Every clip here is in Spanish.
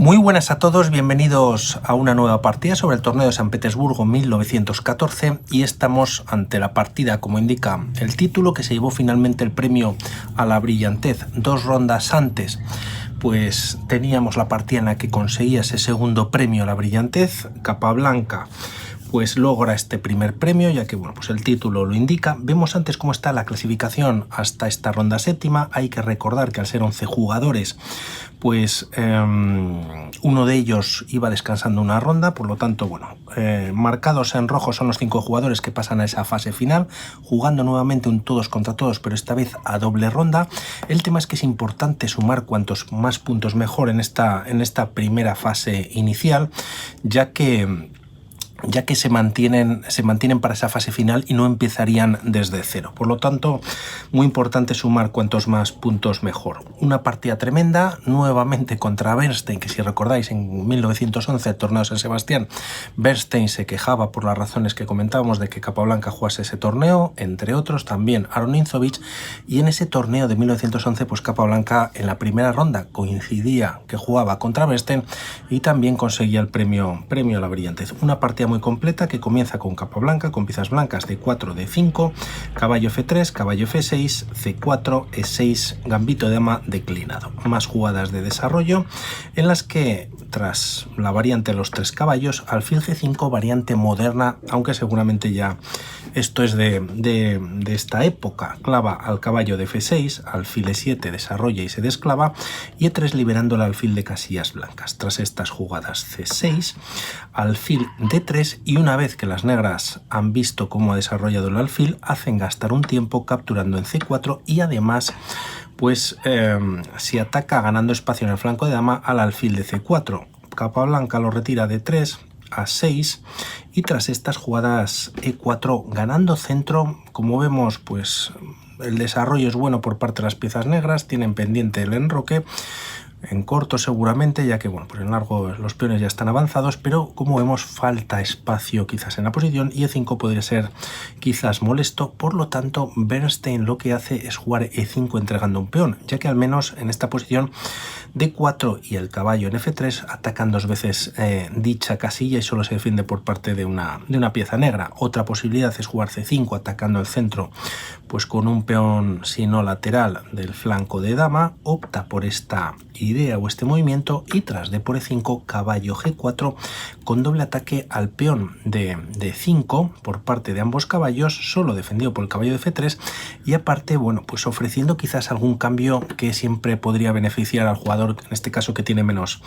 Muy buenas a todos, bienvenidos a una nueva partida sobre el torneo de San Petersburgo 1914 y estamos ante la partida, como indica el título, que se llevó finalmente el premio a la brillantez. 2 rondas antes pues teníamos la partida en la que conseguía ese segundo premio a la brillantez. Capablanca pues logra este primer premio, ya que bueno, pues el título lo indica. Vemos antes cómo está la clasificación hasta esta ronda séptima. Hay que recordar que al ser 11 jugadores, pues uno de ellos iba descansando una ronda, por lo tanto, bueno, marcados en rojo son los 5 jugadores que pasan a esa fase final, jugando nuevamente un todos contra todos, pero esta vez a doble ronda. El tema es que es importante sumar cuantos más puntos mejor en esta primera fase inicial, ya que se mantienen para esa fase final y no empezarían desde cero. Por lo tanto, muy importante sumar cuantos más puntos mejor. Una partida tremenda, nuevamente contra Bernstein, que si recordáis en 1911, el torneo de San Sebastián, Bernstein se quejaba por las razones que comentábamos de que Capablanca jugase ese torneo, entre otros también Aron Ninzovic, y en ese torneo de 1911, pues Capablanca en la primera ronda coincidía que jugaba contra Bernstein y también conseguía el premio a la brillantez. Una partida muy completa que comienza con Capablanca, con piezas blancas de 4, de 5, caballo F3, caballo F6, C4, E6, gambito de dama declinado. Más jugadas de desarrollo en las que, tras la variante de los 3 caballos, alfil G5, variante moderna, aunque seguramente ya esto es de esta época. Clava al caballo de F6, alfil E7 desarrolla y se desclava, y E3 liberando el alfil de casillas blancas. Tras estas jugadas C6, alfil D3, y una vez que las negras han visto cómo ha desarrollado el alfil, hacen gastar un tiempo capturando en C4 y además pues si ataca ganando espacio en el flanco de dama al alfil de C4. Capablanca lo retira de 3 a 6 y tras estas jugadas E4 ganando centro, como vemos pues el desarrollo es bueno por parte de las piezas negras, tienen pendiente el enroque en corto seguramente, ya que bueno, por en largo los peones ya están avanzados, pero como vemos falta espacio quizás en la posición y E5 podría ser quizás molesto. Por lo tanto, Bernstein lo que hace es jugar E5 entregando un peón, ya que al menos en esta posición D4 y el caballo en F3 atacan 2 veces dicha casilla y solo se defiende por parte de una pieza negra. Otra posibilidad es jugar C5 atacando el centro, pues con un peón si no lateral del flanco de dama. Opta por esta idea o este movimiento y tras D por E5, caballo G4 con doble ataque al peón de D5 por parte de ambos caballos, solo defendido por el caballo de F3 y aparte, bueno, pues ofreciendo quizás algún cambio que siempre podría beneficiar al jugador, en este caso que tiene menos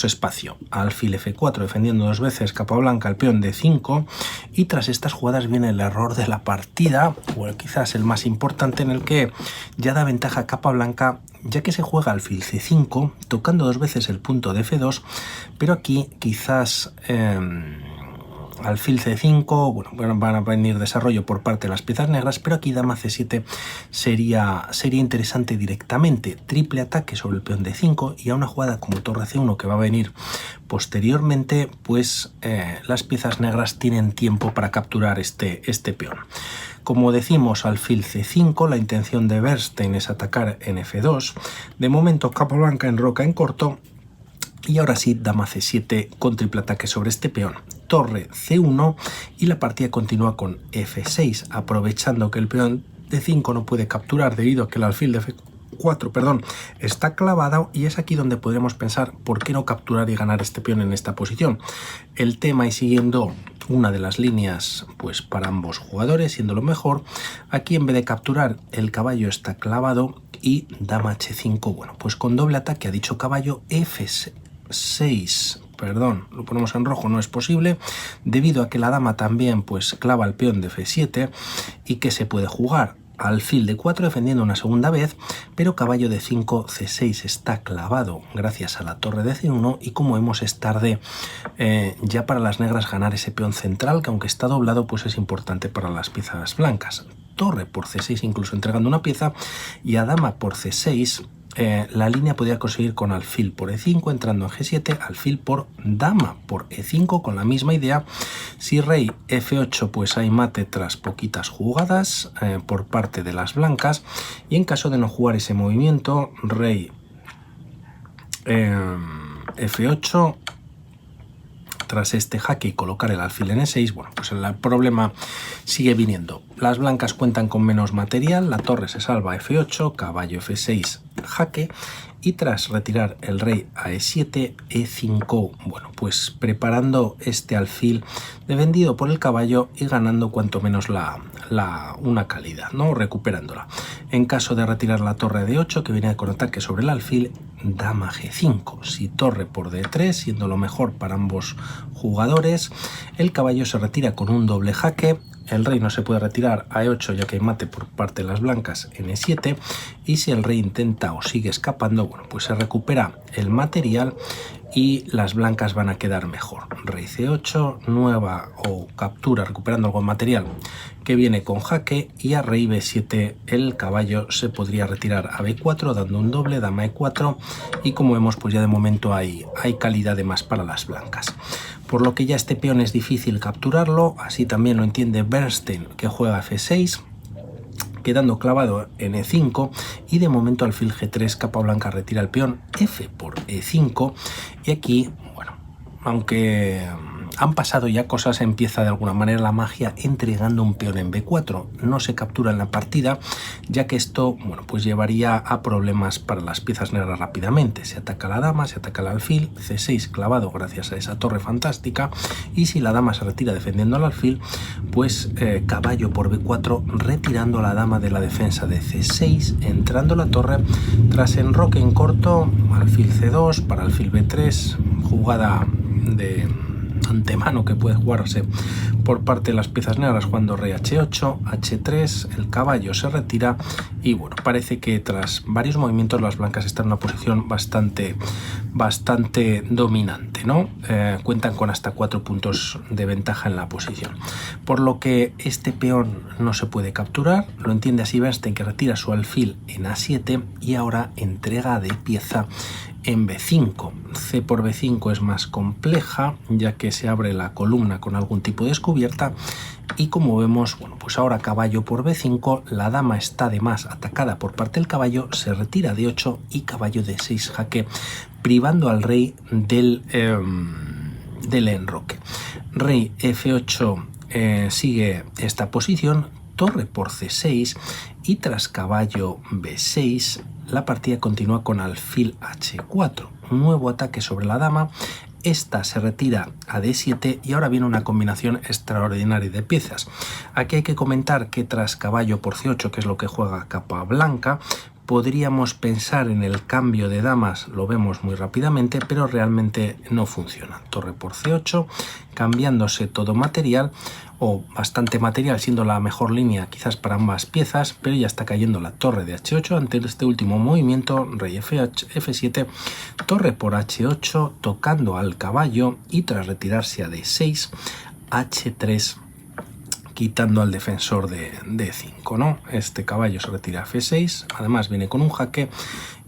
espacio. Alfil F4 defendiendo 2 veces Capablanca el peón de 5 y tras estas jugadas viene el error de la partida, o quizás el más importante, en el que ya da ventaja a Capablanca, ya que se juega alfil C5 tocando 2 veces el punto de F2, pero aquí quizás alfil C5, bueno, van a venir desarrollo por parte de las piezas negras, pero aquí dama C7 sería interesante directamente. Triple ataque sobre el peón de 5 y a una jugada como torre C1 que va a venir posteriormente, pues las piezas negras tienen tiempo para capturar este peón. Como decimos, alfil C5, la intención de Bernstein es atacar en F2. De momento Capablanca enroca en corto y ahora sí, dama C7 con triple ataque sobre este peón. Torre C1 y la partida continúa con F6, aprovechando que el peón de 5 no puede capturar debido a que el alfil de F4 está clavado, y es aquí donde podremos pensar por qué no capturar y ganar este peón en esta posición. El tema, y siguiendo una de las líneas pues para ambos jugadores, siendo lo mejor, aquí en vez de capturar el caballo está clavado y dama H5, bueno, pues con doble ataque a dicho caballo F6, lo ponemos en rojo, no es posible, debido a que la dama también pues clava el peón de F7 y que se puede jugar alfil de 4 defendiendo una segunda vez, pero caballo de 5, C6 está clavado gracias a la torre de C1 y como vemos es tarde ya para las negras ganar ese peón central, que aunque está doblado pues es importante para las piezas blancas. Torre por C6 incluso entregando una pieza, y a dama por C6 la línea podría conseguir con alfil por E5 entrando en G7, alfil por dama por E5 con la misma idea. Si rey F8 pues hay mate tras poquitas jugadas por parte de las blancas, y en caso de no jugar ese movimiento, rey F8, tras este jaque y colocar el alfil en E6, bueno, pues el problema sigue viniendo. Las blancas cuentan con menos material, la torre se salva a F8, caballo F6, jaque, y tras retirar el rey a E7, E5, bueno, pues preparando este alfil defendido por el caballo y ganando cuanto menos una calidad, ¿no? Recuperándola. En caso de retirar la torre de D8, que viene con ataque sobre el alfil, dama G5. Si torre por D3, siendo lo mejor para ambos jugadores, el caballo se retira con un doble jaque. El rey no se puede retirar a E8 ya que hay mate por parte de las blancas en E7, y si el rey intenta o sigue escapando, bueno, pues se recupera el material y las blancas van a quedar mejor. Rey C8, nueva o captura recuperando algo de material que viene con jaque, y a rey B7 el caballo se podría retirar a B4 dando un doble, dama E4, y como vemos pues ya de momento hay calidad de más para las blancas. Por lo que ya este peón es difícil capturarlo, así también lo entiende Bernstein, que juega F6, quedando clavado en E5, y de momento alfil G3, capa blanca retira el peón F por E5, y aquí, bueno, aunque han pasado ya cosas, empieza de alguna manera la magia entregando un peón en B4. No se captura en la partida, ya que esto, bueno, pues llevaría a problemas para las piezas negras rápidamente. Se ataca a la dama, se ataca al alfil, C6 clavado gracias a esa torre fantástica, y si la dama se retira defendiendo al alfil, pues caballo por B4 retirando a la dama de la defensa de C6, entrando la torre, tras enroque en corto, alfil C2 para alfil B3, jugada de antemano que puede jugarse por parte de las piezas negras jugando rey H8, H3, el caballo se retira, y bueno, parece que tras varios movimientos las blancas están en una posición bastante dominante, ¿no? Cuentan con hasta 4 puntos de ventaja en la posición, por lo que este peón no se puede capturar. Lo entiende así Bernstein, que retira su alfil en A7 y ahora entrega de pieza en B5. C por B5 es más compleja, ya que se abre la columna con algún tipo de descubierta, y como vemos, bueno, pues ahora caballo por B5, la dama está además atacada por parte del caballo, se retira de 8 y caballo de 6 jaque, privando al rey del enroque. Rey F8 sigue esta posición, torre por C6, y tras caballo B6 la partida continúa con alfil H4, nuevo ataque sobre la dama. Esta se retira a D7 y ahora viene una combinación extraordinaria de piezas. Aquí hay que comentar que tras caballo por C8, que es lo que juega capa blanca, podríamos pensar en el cambio de damas, lo vemos muy rápidamente, pero realmente no funciona. Torre por C8, cambiándose todo material, o bastante material, siendo la mejor línea quizás para ambas piezas, pero ya está cayendo la torre de H8 ante este último movimiento. Rey F7, torre por H8, tocando al caballo, y tras retirarse a D6, H3, quitando al defensor de D5, ¿no? Este caballo se retira a F6, además viene con un jaque,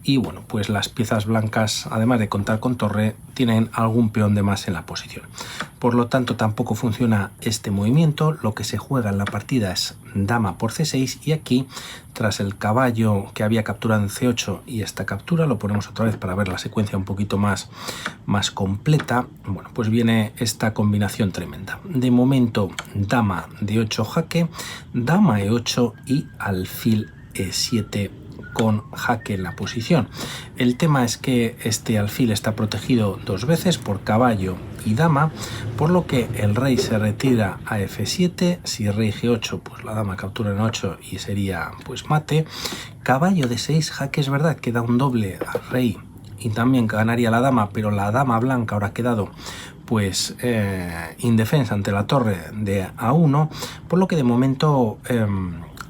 y bueno, pues las piezas blancas, además de contar con torre, tienen algún peón de más en la posición. Por lo tanto, tampoco funciona este movimiento. Lo que se juega en la partida es dama por C6, y aquí, tras el caballo que había capturado en C8 y esta captura, lo ponemos otra vez para ver la secuencia un poquito más completa. Bueno, pues viene esta combinación tremenda. De momento, dama de 8 jaque, dama E8 y alfil E7 con jaque en la posición. El tema es que este alfil está protegido dos veces por caballo y dama, por lo que el rey se retira a F7. Si rey G8, pues la dama captura en 8 y sería pues mate. Caballo de 6 jaque, es verdad que da un doble al rey y también ganaría la dama, pero la dama blanca ahora ha quedado pues indefensa ante la torre de A1, por lo que de momento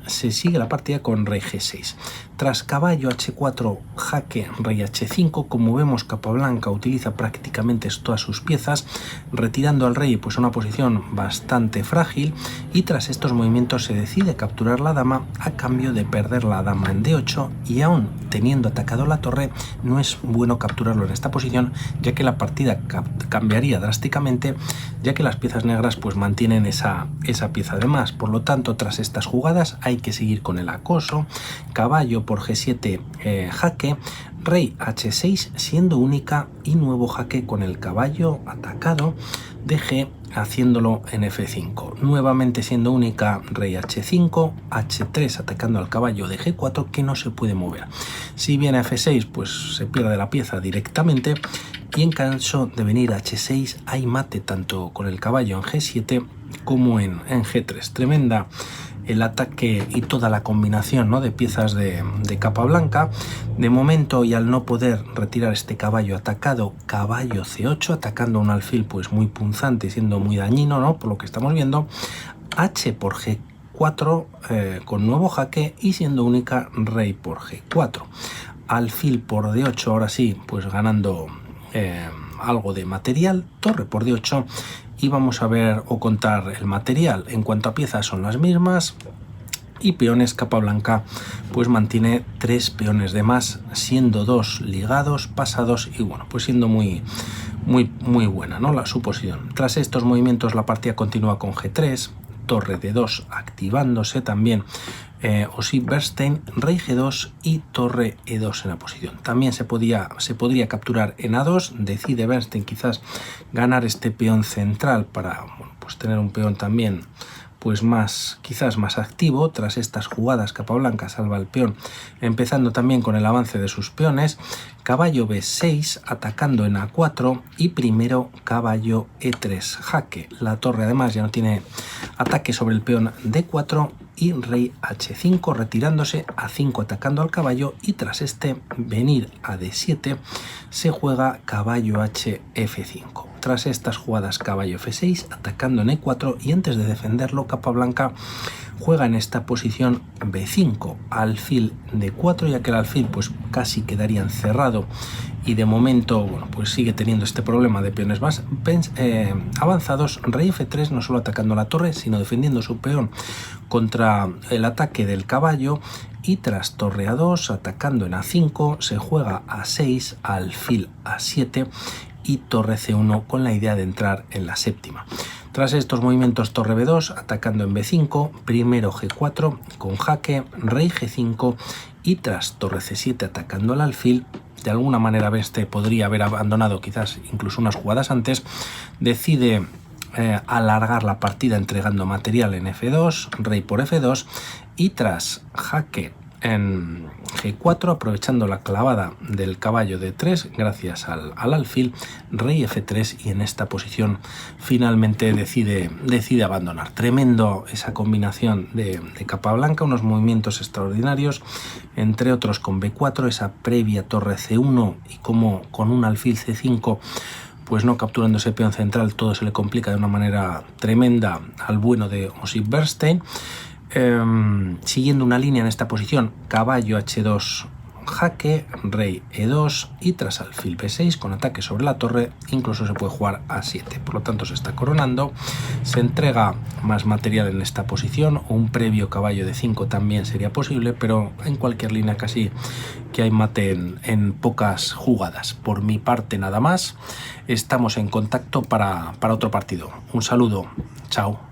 se sigue la partida con rey G6. Tras caballo H4, jaque, rey H5, como vemos, capa blanca utiliza prácticamente todas sus piezas, retirando al rey pues a una posición bastante frágil, y tras estos movimientos se decide capturar la dama a cambio de perder la dama en D8, y aún teniendo atacado la torre, no es bueno capturarlo en esta posición, ya que la partida cambiaría drásticamente, ya que las piezas negras pues mantienen esa pieza de más. Por lo tanto, tras estas jugadas hay que seguir con el acoso. Caballo por G7 jaque, rey h6 siendo única y nuevo jaque con el caballo atacado de G haciéndolo en f5. Nuevamente siendo única rey h5, h3 atacando al caballo de g4 que no se puede mover. Si viene f6 pues se pierde la pieza directamente y en caso de venir h6 hay mate tanto con el caballo en g7 como en g3. Tremenda el ataque y toda la combinación, ¿no?, de piezas de capa blanca. De momento, y al no poder retirar este caballo atacado, caballo c8 atacando un alfil pues muy punzante y siendo muy dañino, ¿no?, por lo que estamos viendo. H por g4 con nuevo jaque y siendo única rey por g4. Alfil por d8, ahora sí, pues ganando algo de material, torre por d8 y vamos a ver o contar el material. En cuanto a piezas son las mismas y peones, capa blanca pues mantiene 3 peones de más, siendo 2 ligados, pasados y bueno, pues siendo muy buena, ¿no?, su posición. Tras estos movimientos la partida continúa con g3, torre d2 activándose también Osip Bernstein, rey g2 y torre e2 en la posición. También se podría capturar en a2, decide Bernstein quizás ganar este peón central para bueno, pues tener un peón también pues quizás más activo. Tras estas jugadas capa blanca salva el peón, empezando también con el avance de sus peones. Caballo b6 atacando en a4 y primero caballo e3 jaque. La torre además ya no tiene ataque sobre el peón d4 y rey h5 retirándose, a5 atacando al caballo y tras este venir a d7 se juega caballo h f5. Tras estas jugadas caballo f6 atacando en e4 y antes de defenderlo capa blanca juega en esta posición b5, alfil d4, ya que el alfil pues casi quedaría encerrado y de momento bueno, pues sigue teniendo este problema de peones más avanzados. Rey f3 no solo atacando la torre sino defendiendo su peón contra el ataque del caballo y tras torre a2 atacando en a5 se juega a6, alfil a7 y torre c1 con la idea de entrar en la séptima. Tras estos movimientos torre b2 atacando en b5, primero g4 con jaque, rey g5 y tras torre c7 atacando al alfil. De alguna manera este podría haber abandonado quizás incluso unas jugadas antes, decide alargar la partida entregando material en f2, rey por f2 y tras jaque en g4 aprovechando la clavada del caballo de 3 gracias al alfil, rey f3 y en esta posición finalmente decide abandonar. Tremendo esa combinación de capa blanca, unos movimientos extraordinarios, entre otros con b4, esa previa torre c1 y como con un alfil c5 pues no capturando ese peón central todo se le complica de una manera tremenda al bueno de Osip Bernstein. Siguiendo una línea en esta posición, caballo h2 jaque, rey e2 y tras alfil b6 con ataque sobre la torre incluso se puede jugar a7, por lo tanto se está coronando, se entrega más material en esta posición, un previo caballo de 5 también sería posible, pero en cualquier línea casi que hay mate en pocas jugadas. Por mi parte nada más, estamos en contacto para otro partido. Un saludo, chao.